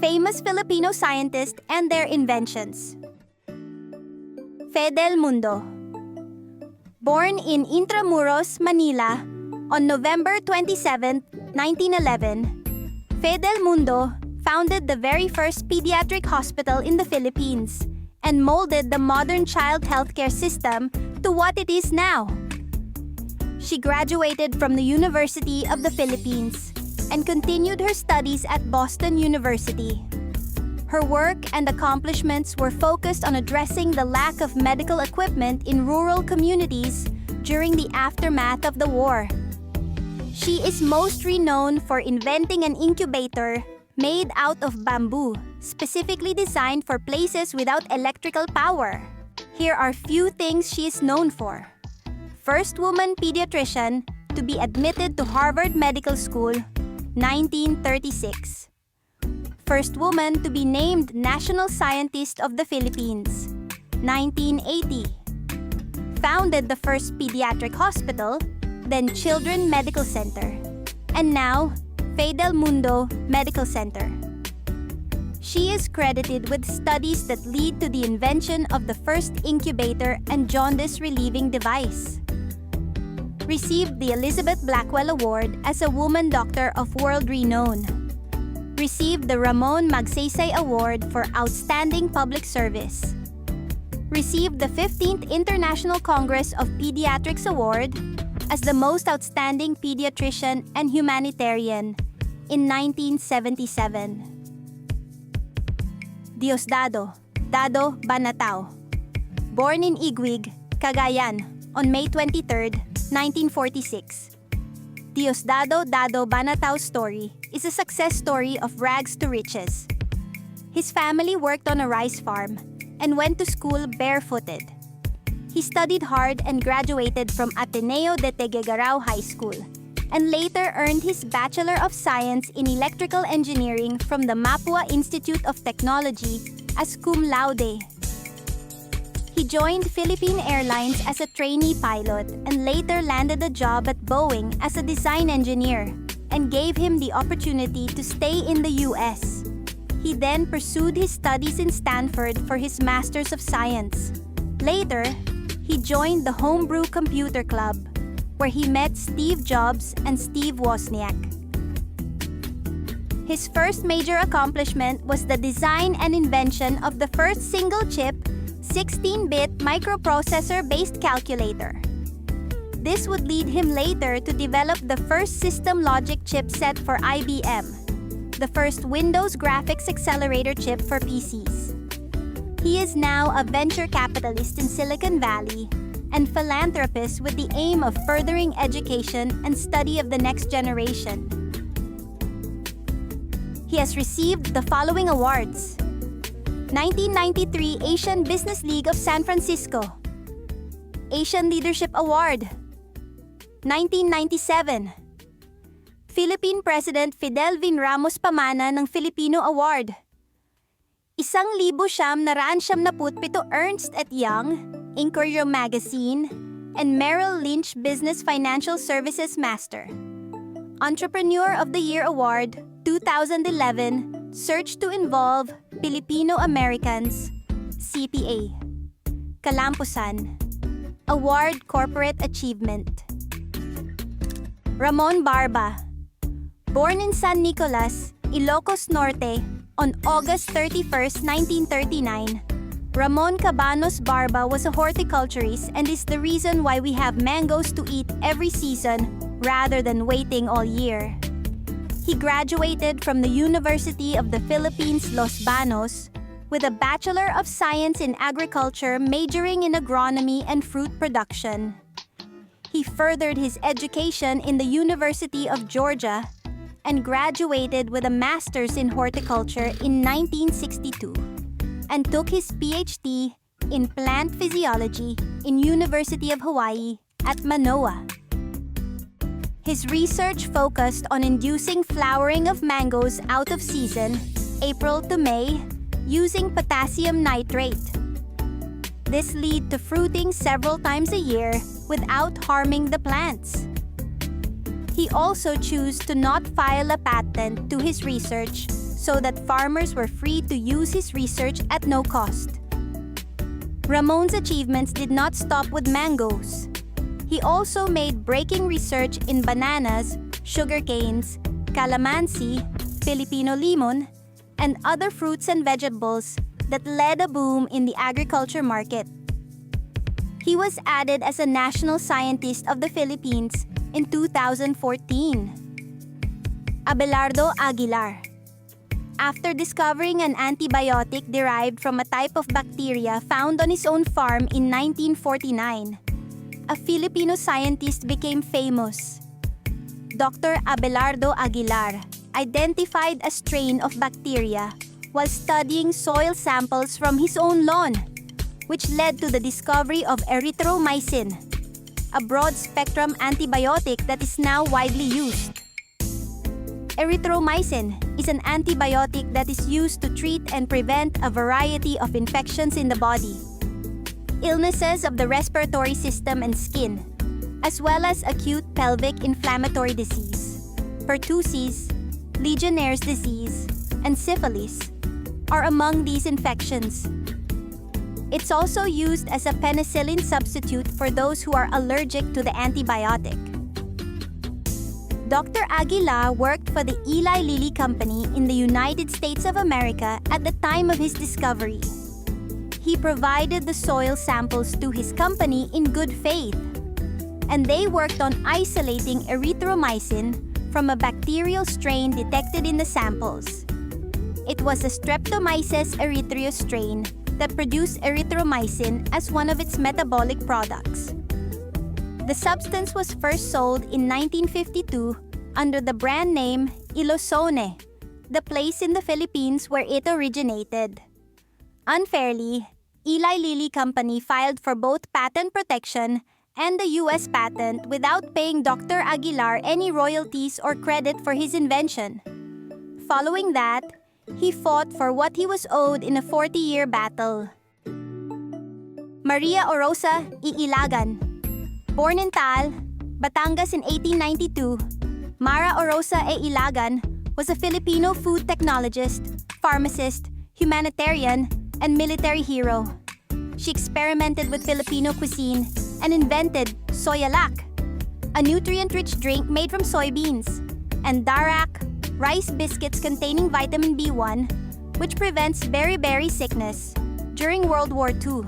Famous Filipino scientists and their inventions. Fe del Mundo. Born in Intramuros, Manila, on November 27, 1911, Fe del Mundo founded the very first pediatric hospital in the Philippines and molded the modern child healthcare system to what it is now. She graduated from the University of the Philippines and continued her studies at Boston University. Her work and accomplishments were focused on addressing the lack of medical equipment in rural communities during the aftermath of the war. She is most renowned for inventing an incubator made out of bamboo, specifically designed for places without electrical power. Here are few things she is known for. First woman pediatrician to be admitted to Harvard Medical School, 1936. First woman to be named National Scientist of the Philippines, 1980. Founded the first pediatric hospital, then Children Medical Center, and now Fe del Mundo Medical Center. She is credited with studies that lead to the invention of the first incubator and jaundice relieving device. Received the Elizabeth Blackwell Award as a woman doctor of world renown. Received the Ramon Magsaysay Award for Outstanding Public Service. Received the 15th International Congress of Pediatrics Award as the most outstanding pediatrician and humanitarian in 1977. Diosdado Banatao. Born in Iguig, Cagayan, on May 23, 1946. Diosdado Banatao's story is a success story of rags to riches. His family worked on a rice farm and went to school barefooted. He studied hard and graduated from Ateneo de Teguegarao High School, and later earned his Bachelor of Science in Electrical Engineering from the Mapua Institute of Technology as cum laude. He joined Philippine Airlines as a trainee pilot and later landed a job at Boeing as a design engineer, and gave him the opportunity to stay in the US. He then pursued his studies in Stanford for his Masters of Science. Later, he joined the Homebrew Computer Club, where he met Steve Jobs and Steve Wozniak. His first major accomplishment was the design and invention of the first single-chip, 16-bit microprocessor-based calculator. This would lead him later to develop the first system logic chipset for IBM, the first Windows graphics accelerator chip for PCs. He is now a venture capitalist in Silicon Valley and philanthropist with the aim of furthering education and study of the next generation. He has received the following awards: 1993 Asian Business League of San Francisco, Asian Leadership Award, 1997 Philippine President Fidel V. Ramos Pamana ng Filipino Award, 1,997 Ernst & Young, Inquirer Magazine, and Merrill Lynch Business Financial Services Master. Entrepreneur of the Year Award, 2011, Search to Involve Filipino Americans, CPA. Kalampusan. Award Corporate Achievement. Ramon Barba. Born in San Nicolas, Ilocos Norte, on August 31, 1939, Ramon Cabanos Barba was a horticulturist and is the reason why we have mangoes to eat every season rather than waiting all year. He graduated from the University of the Philippines, Los Banos, with a Bachelor of Science in Agriculture majoring in agronomy and fruit production. He furthered his education in the University of Georgia and graduated with a Master's in Horticulture in 1962 and took his PhD in Plant Physiology in University of Hawaii at Manoa. His research focused on inducing flowering of mangoes out of season, April to May, using potassium nitrate. This lead to fruiting several times a year without harming the plants. He also chose to not file a patent to his research so that farmers were free to use his research at no cost. Ramon's achievements did not stop with mangoes. He also made breaking research in bananas, sugarcanes, calamansi, Filipino limon, and other fruits and vegetables that led a boom in the agriculture market. He was added as a National Scientist of the Philippines in 2014. Abelardo Aguilar. After discovering an antibiotic derived from a type of bacteria found on his own farm in 1949, a Filipino scientist became famous. Dr. Abelardo Aguilar identified a strain of bacteria while studying soil samples from his own lawn, which led to the discovery of erythromycin, a broad-spectrum antibiotic that is now widely used. Erythromycin is an antibiotic that is used to treat and prevent a variety of infections in the body, illnesses of the respiratory system and skin, as well as acute pelvic inflammatory disease, pertussis, Legionnaire's disease, and syphilis are among these infections. It's also used as a penicillin substitute for those who are allergic to the antibiotic. Dr. Aguilar worked for the Eli Lilly Company in the United States of America at the time of his discovery. He provided the soil samples to his company in good faith, and they worked on isolating erythromycin from a bacterial strain detected in the samples. It was the Streptomyces erythraeus strain that produced erythromycin as one of its metabolic products. The substance was first sold in 1952 under the brand name Ilocone, the place in the Philippines where it originated. Unfairly, Eli Lilly Company filed for both patent protection and the U.S. patent without paying Dr. Aguilar any royalties or credit for his invention. Following that, he fought for what he was owed in a 40-year battle. Maria Orosa y Ilagan. Born in Taal, Batangas in 1892, Mara Orosa e Ilagan was a Filipino food technologist, pharmacist, humanitarian, and military hero. She experimented with Filipino cuisine and invented soyalak, a nutrient-rich drink made from soybeans, and darak, rice biscuits containing vitamin B1, which prevents beriberi sickness during World War II.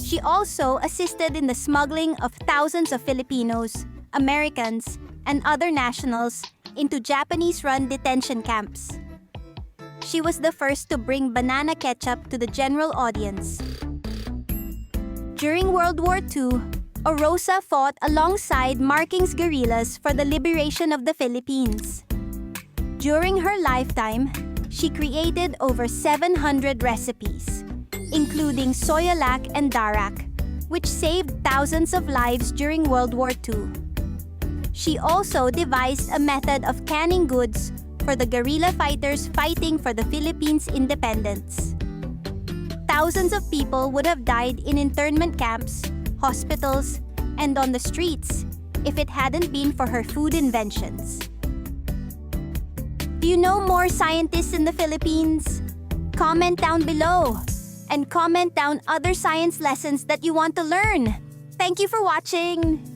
She also assisted in the smuggling of thousands of Filipinos, Americans, and other nationals into Japanese-run detention camps. She was the first to bring banana ketchup to the general audience. During World War II, Orosa fought alongside Marking's guerrillas for the liberation of the Philippines. During her lifetime, she created over 700 recipes, including soyalak and darak, which saved thousands of lives during World War II. She also devised a method of canning goods for the guerrilla fighters fighting for the Philippines' independence. Thousands of people would have died in internment camps, hospitals, and on the streets if it hadn't been for her food inventions. Do you know more scientists in the Philippines? Comment down below and comment down other science lessons that you want to learn. Thank you for watching!